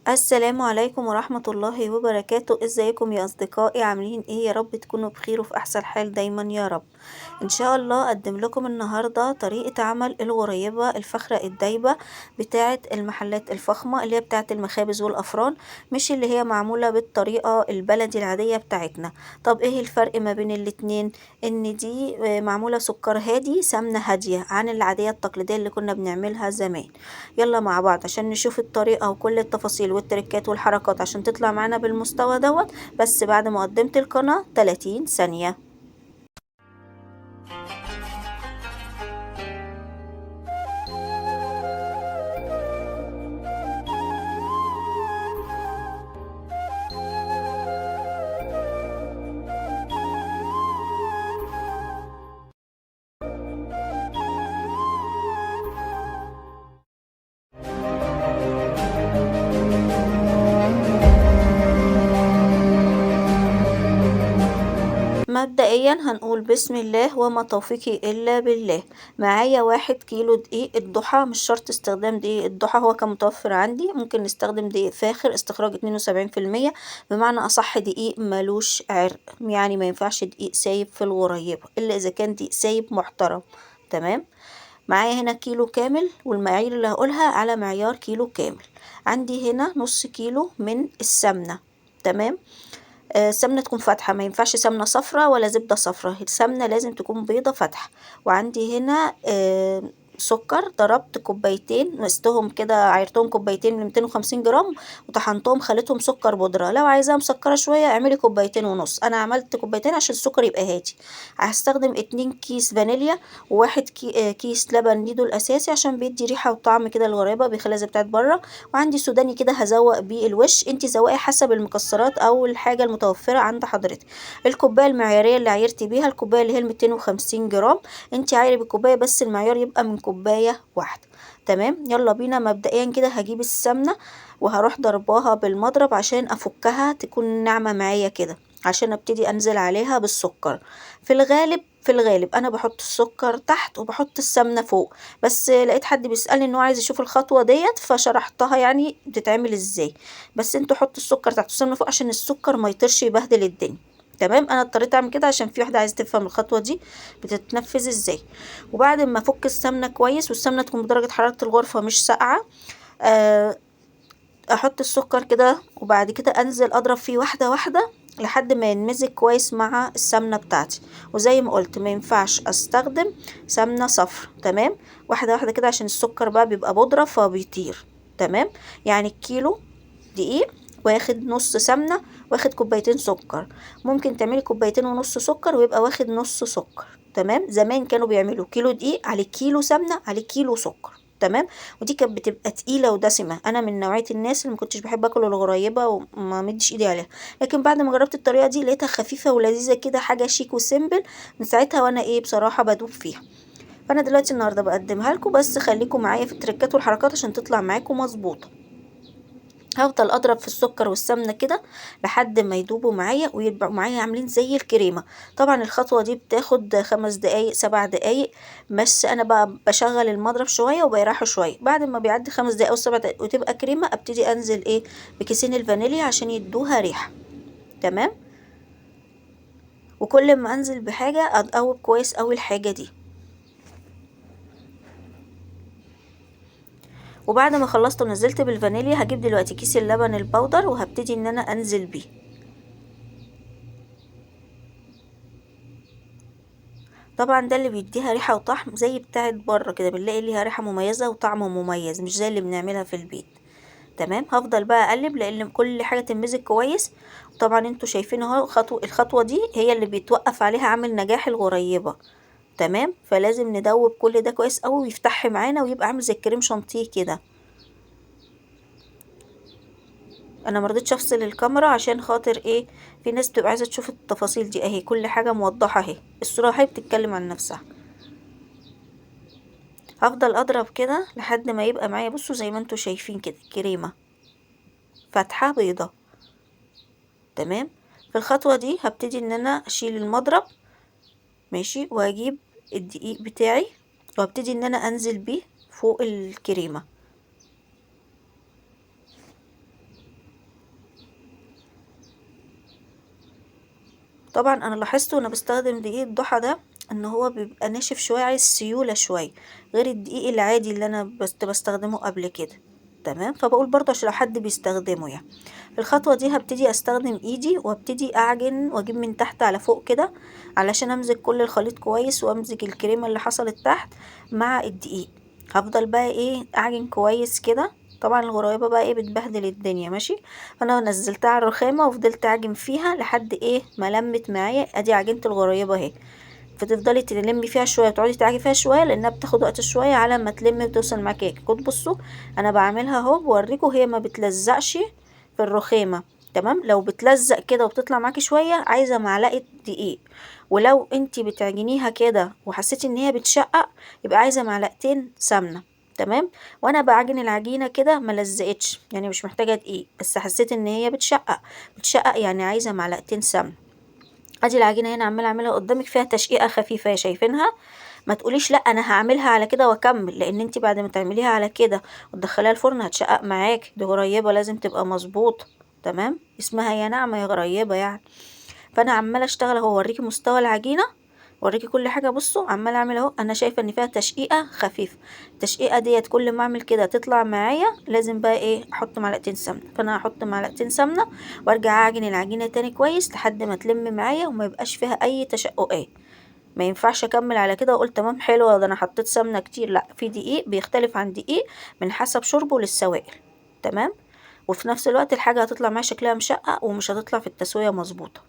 السلام عليكم ورحمة الله وبركاته. ازيكم يا اصدقائي؟ عاملين ايه؟ يا رب تكونوا بخير وفي احسن حال دايما يا رب. ان شاء الله اقدم لكم النهاردة طريقة عمل الغريبة الفخرة الدايبة بتاعة المحلات الفخمة اللي هي بتاعة المخابز والافران، مش اللي هي معمولة بالطريقة البلدي العادية بتاعتنا. طب ايه الفرق ما بين الاتنين؟ ان دي معمولة سكر هادي، سمنة هادية عن العادية التقليدية اللي كنا بنعملها زمان. يلا مع بعض عشان نشوف الطريقة وكل التفاصيل والتركات والحركات عشان تطلع معانا بالمستوى دوت، بس بعد مقدمة القناة 30 ثانية. مبدئيا هنقول بسم الله وما توفيقي إلا بالله. معايا 1 كيلو دقيق الضحى، مش شرط استخدام دقيق الضحى، هو كان متوفر عندي. ممكن نستخدم دقيق فاخر استخراج 72%، بمعنى أصح دقيق ملوش عرق، يعني ما ينفعش دقيق سايب في الغريبة إلا إذا كان دقيق سايب محترم. تمام. معايا هنا كيلو كامل، والمعايير اللي هقولها على معيار كيلو كامل. عندي هنا نص كيلو من السمنة. تمام. سمنة تكون فاتحة، ما ينفعش سمنة صفرة ولا زبدة صفرة، السمنة لازم تكون بيضة فاتحة. وعندي هنا سكر، ضربت كوبايتين، مستهم كده، عيرتهم كوبايتين من 250 جرام وطحنتهم خليتهم سكر بودرة. لو عايزاها مسكرة شوية اعملي كوبايتين ونص، انا عملت كوبايتين عشان السكر يبقى هادي. هستخدم 2 كيس فانيليا وواحد كيس لبن نيدو الاساسي عشان بيدي ريحة وطعم كده الغريبة، بيخليها زي بتاعت بره. وعندي سوداني كده هزوق بيه الوش، انتي زوقي حسب المكسرات او الحاجه المتوفره عند حضرتك. الكوبايه المعياريه اللي عايرتي بيها الكوبايه اللي هي 250 جرام، انتي عايري بالكوبايه بس المعيار يبقى من كوبايه واحده. تمام. يلا بينا. مبدئيا كده هجيب السمنه وهروح ضرباها بالمضرب عشان افكها تكون ناعمه معايا كده، عشان ابتدي انزل عليها بالسكر. في الغالب انا بحط السكر تحت وبحط السمنه فوق، بس لقيت حد بيسألني انه عايز يشوف الخطوة ديت فشرحتها يعني بتتعمل ازاي. بس انتوا حطوا السكر تحت والسمنة فوق عشان السكر ما يطيرش يبهدل الدنيا. تمام. انا اضطريت اعمل كده عشان في واحدة عايزة تفهم الخطوة دي بتتنفذ ازاي. وبعد ما افك السمنة كويس، والسمنة تكون بدرجة حرارة الغرفة مش ساقعة، آه، احط السكر كده وبعد كده انزل اضرب فيه واحدة واحدة لحد ما ينمزج كويس مع السمنة بتاعتي. وزي ما قلت ما ينفعش استخدم سمنة صفر. تمام. واحدة واحدة كده عشان السكر بقى بيبقى بودرة فبيطير. تمام. يعني الكيلو دقيق واخد نص سمنة، واخد كوبايتين سكر. ممكن تعملي كوبايتين ونص سكر ويبقى واخد نص سكر. تمام. زمان كانوا بيعملوا كيلو دقيق على كيلو سمنة على كيلو سكر. تمام. ودي كانت بتبقى تقيلة ودسمة. انا من نوعية الناس اللي ما كنتش بحب اكل الغريبة وما مديش ايدي عليها، لكن بعد ما جربت الطريقة دي لقيتها خفيفة ولذيذة كده، حاجة شيك وسيمبل. من ساعتها وانا ايه بصراحة بدوب فيها. فانا دلوقتي النهاردة بقدمها لكم، بس خليكم معايا في التركات والحركات عشان تطلع معاكم مظبوطة. هفضل اضرب في السكر والسمنه كده لحد ما يدوبوا معايا ويبقوا معايا عاملين زي الكريمه. طبعا الخطوه دي بتاخد 5 دقايق 7 دقايق، بس انا بقى بشغل المضرب شويه وبيريحه شويه. بعد ما بيعدي 5 دقايق او 7 دقايق وتبقى كريمه، ابتدي انزل ايه بكيسين الفانيليا عشان يدوها ريحه. تمام. وكل ما انزل بحاجه ادوب كويس اوي الحاجه دي. وبعد ما خلصت ونزلت بالفانيليا هجيب دلوقتي كيس اللبن البودر وهبتدي ان انا انزل بيه. طبعا ده اللي بيديها ريحة وطعم زي بتاعت بره كده، بنلاقي ليها ريحة مميزة وطعم مميز، مش زي اللي بنعملها في البيت. تمام. هفضل بقى اقلب لان كل حاجة تمزج كويس. طبعا انتوا شايفين اهو الخطوة دي هي اللي بيتوقف عليها عامل نجاح الغريبة. تمام. فلازم ندوب كل ده كويس قوي ويفتح معانا ويبقى عامل زي الكريم شانتيه كده. انا مرضتش افصل الكاميرا عشان خاطر ايه، في ناس بتبقى عايزة تشوف التفاصيل دي اهي، كل حاجة موضحة اهي، الصورة اهي بتتكلم عن نفسها. هفضل اضرب كده لحد ما يبقى معايا، بصوا زي ما انتوا شايفين كده كريمة فاتحة بيضة. تمام. في الخطوة دي هبتدي ان انا اشيل المضرب، ماشي، وهجيب الدقيق بتاعي وهبتدي ان انا انزل بيه فوق الكريمة. طبعا انا لاحظت وانا بستخدم دقيق الضحى ده ان هو بيبقى ناشف شويه، عايز سيوله شويه غير الدقيق العادي اللي انا بستخدمه قبل كده. تمام، فبقول برضه عشان لو حد بيستخدمه يعني. في الخطوه دي هبتدي استخدم ايدي وابتدي اعجن واجيب من تحت على فوق كده، علشان امزج كل الخليط كويس وامزج الكريمه اللي حصلت تحت مع الدقيق. هفضل بقى ايه اعجن كويس كده. طبعا الغرايبه بقى ايه بتبهدل الدنيا ماشي. فانا نزلتها على الرخامه وفضلت اعجن فيها لحد ايه ما لمت معايا. ادي عجينه الغرايبه اهي. فتفضلي تلمي فيها شويه وتقعدي تعجني فيها شويه لانها بتاخد وقت شويه على ما تلم وتوصل معاكي. كنت بصوا انا بعملها اهو بوريكم، هي ما بتلزقش في الرخامه. تمام، لو بتلزق كده وبتطلع معاكي شويه عايزه معلقه دقيق، ولو انتي بتعجنيها كده وحسيتي ان هي بتشقق يبقى عايزه معلقتين سمنه. تمام، وانا بعجن العجينه كده ما لزقتش يعني مش محتاجه دقيق، بس حسيت ان هي بتشقق. بتشقق يعني عايزه معلقتين سمنه. ادي العجينه هنا عماله اعملها قدامك فيها تشقيقه خفيفه شايفينها. ما تقوليش لا انا هعملها على كده واكمل، لان انت بعد ما تعمليها على كده وتدخليها الفرن هتشقق معاك. دي غريبه لازم تبقى مظبوطه. تمام، اسمها يا ناعمه يا غريبه يعني. فانا عماله اشتغل اهو اوريكي مستوى العجينه، اوريكي كل حاجه. بصوا عماله اعمل اهو، انا شايفه ان فيها تشقيقه خفيفه. التشقيقه ديت كل ما اعمل كده تطلع معايا لازم بقى ايه احط معلقتين سمنه. فانا هحط معلقتين سمنه وارجع اعجن العجينه تاني كويس لحد ما تلم معايا وما يبقاش فيها اي تشققات. ما ينفعش اكمل على كده واقول تمام حلوه ده انا حطيت سمنه كتير، لا، في دقيق بيختلف عن دقيق من حسب شربه للسوائل. تمام، وفي نفس الوقت الحاجه هتطلع معايا شكلها مشقق ومش هتطلع في التسويه مظبوطه.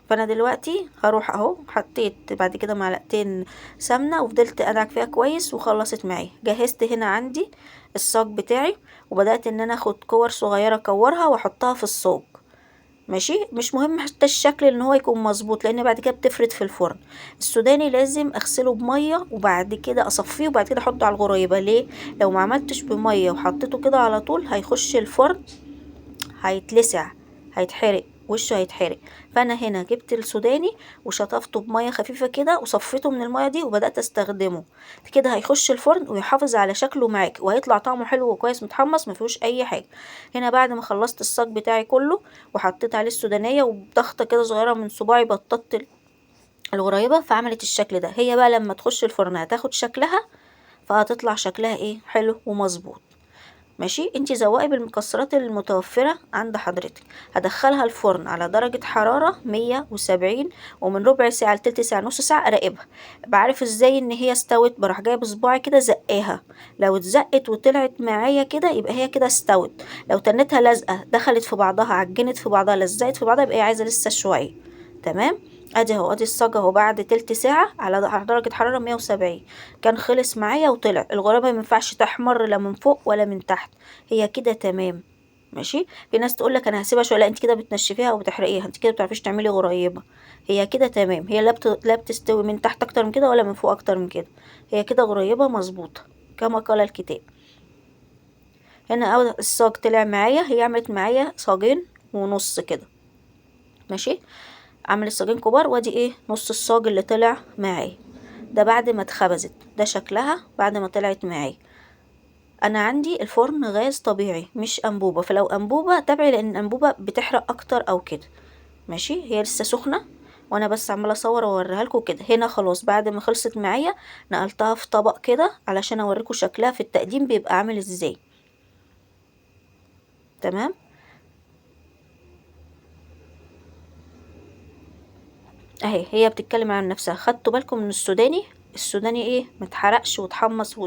فانا دلوقتي هروح اهو حطيت بعد كده معلقتين سمنه وفضلت ادعك فيها كويس وخلصت معايا. جهزت هنا عندي الصاج بتاعي وبدات ان انا اخد كور صغيره اكورها واحطها في الصاج. ماشي، مش مهم حتى الشكل ان هو يكون مظبوط لان بعد كده بتفرد في الفرن. السوداني لازم اغسله بميه وبعد كده اصفيه وبعد كده احطه على الغريبه. ليه؟ لو ما عملتش بميه وحطيته كده على طول هيخش الفرن هيتلسع، هيتحرق، وشه هيتحرق. فانا هنا جبت السوداني وشطفته بميه خفيفه كده وصفيته من الميه دي وبدات استخدمه. كده هيخش الفرن ويحافظ على شكله معاك وهيطلع طعمه حلو وكويس متحمص ما فيهوش اي حاجه. هنا بعد ما خلصت الصاج بتاعي كله وحطيت عليه السودانيه وبضغطه كده صغيره من صباعي بططت الغريبه فعملت الشكل ده. هي بقى لما تخش الفرن هتاخد شكلها، فهتطلع شكلها ايه حلو ومظبوط. ماشي، انتي زوقي بالمكسرات المتوفرة عند حضرتك. هدخلها الفرن على درجة حرارة 170 ومن ربع ساعة لتلت ساعة نص ساعة اراقبها. بعرف ازاي ان هي استوت؟ بروح جاية بصباعي كده زقاها. لو اتزقت وطلعت معايا كده يبقى هي كده استوت. لو تنتها لازقة دخلت في بعضها عجنت في بعضها لزقت في بعضها يبقى هي عايزة لسه شوية. تمام، ادي اهو ادي الصاج اهو بعد تلت ساعة على درجة حرارة 170 كان خلص معايا وطلع. الغرابة مينفعش تحمر لا من فوق ولا من تحت، هي كده تمام. ماشي، في ناس تقولك انا هسيبها شويه، لا انت كده بتنشفيها او بتحرقيها، انت كده بتعرفيش تعملي غريبه. هي كده تمام، هي لا بتستوي من تحت اكتر من كده ولا من فوق اكتر من كده. هي كده غريبه مظبوطه كما قال الكتاب. هنا اول الصاج طلع معايا، هي عملت معايا صاجين ونص كده. ماشي، عملت صاجين كبار وادي ايه نص الصاج اللي طلع معايا. ده بعد ما اتخبزت، ده شكلها بعد ما طلعت معايا. انا عندي الفرن غاز طبيعي مش انبوبه، فلو انبوبه تابعي لان الانبوبه بتحرق اكتر او كده. ماشي، هي لسه سخنه وانا بس عماله اصور واوريها لكم كده. هنا خلاص بعد ما خلصت معايا نقلتها في طبق كده علشان اوريكم شكلها في التقديم بيبقى عامل ازاي. تمام، اهي هي بتتكلم عن نفسها. خدتوا بالكم من السوداني؟ السوداني ايه متحرقش وتحمص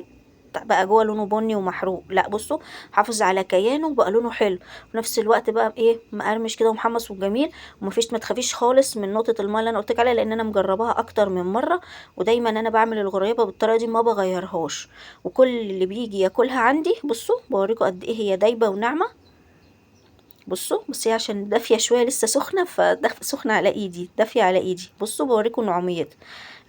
بقى جوه لونه بني ومحروق، لا بصوا حافظ على كيانه وبقى لونه حلو في نفس الوقت بقى ايه مقرمش كده ومحمص وجميل. ومفيش ما تخافيش خالص من نقطه الماء اللي انا قلتلك عليها لان انا مجرباها اكتر من مره. ودايما انا بعمل الغريبه بالطريقه دي ما بغيرهاش. وكل اللي بيجي ياكلها عندي بصوا بوريكم قد ايه هي دايبه وناعمه. بصوا بس هي عشان دافيه شويه لسه سخنه سخنه على ايدي دافيه على ايدي. بصوا بوريكم نعوميتها.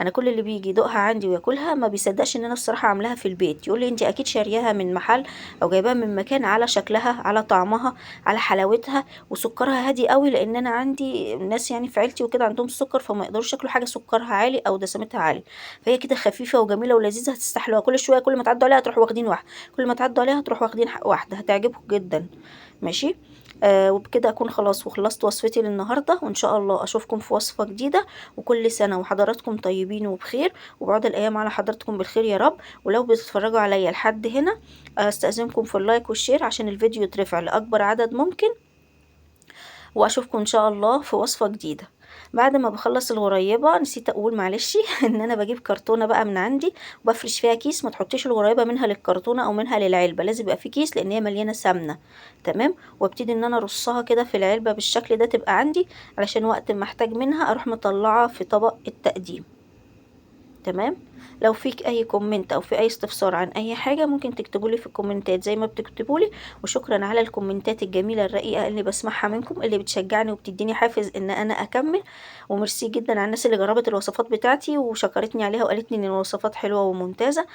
انا كل اللي بيجي يدوقها عندي وياكلها ما بيصدقش ان انا الصراحه عاملاها في البيت، يقول لي انت اكيد شارياها من محل او جايباها من مكان. على شكلها على طعمها على حلاوتها وسكرها هادي قوي، لان انا عندي ناس يعني في عيلتي وكده عندهم السكر فما يقدروش ياكلوا حاجه سكرها عالي او دسمتها عالي. فهي كده خفيفه وجميله ولذيذه هتستحلوها. كل شويه كل ما تعدوا عليها تروحوا واخدين واحده، كل ما تعدوا عليها تروحوا واخدين واحده، هتعجبكم جدا. ماشي، وبكده اكون خلاص وخلصت وصفتي للنهارده، وان شاء الله اشوفكم في وصفة جديدة. وكل سنة وحضراتكم طيبين وبخير، وبعد الايام على حضراتكم بالخير يا رب. ولو بتتفرجوا عليا لحد هنا، استأذنكم في اللايك والشير عشان الفيديو يترفع لأكبر عدد ممكن. واشوفكم ان شاء الله في وصفة جديدة. بعد ما بخلص الغريبة نسيت اقول معلش ان انا بجيب كرتونة بقى من عندي وبفرش فيها كيس. ما تحطيش الغريبة منها للكرتونة او منها للعلبة، لازم يبقى في كيس لان هي مليانة سمنة. تمام. وابتدي ان انا ارصها كده في العلبة بالشكل ده تبقى عندي، علشان وقت ما احتاج منها اروح مطلعة في طبق التقديم. تمام. لو فيك اي كومنت او في اي استفسار عن اي حاجة ممكن تكتبولي في الكومنتات زي ما بتكتبولي. وشكرا على الكومنتات الجميلة الرقيقة اللي بسمعها منكم، اللي بتشجعني وبتديني حافز ان انا اكمل. وميرسي جدا على الناس اللي جربت الوصفات بتاعتي وشكرتني عليها وقالت لي ان الوصفات حلوة وممتازة.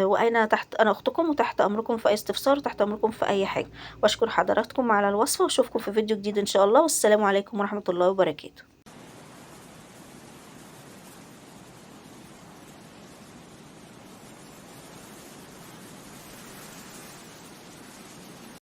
وانا انا اختكم وتحت امركم في اي استفسار، تحت امركم في اي حاجة. واشكر حضراتكم على الوصفة، واشوفكم في فيديو جديد ان شاء الله. والسلام عليكم ورحمة الله وبركاته.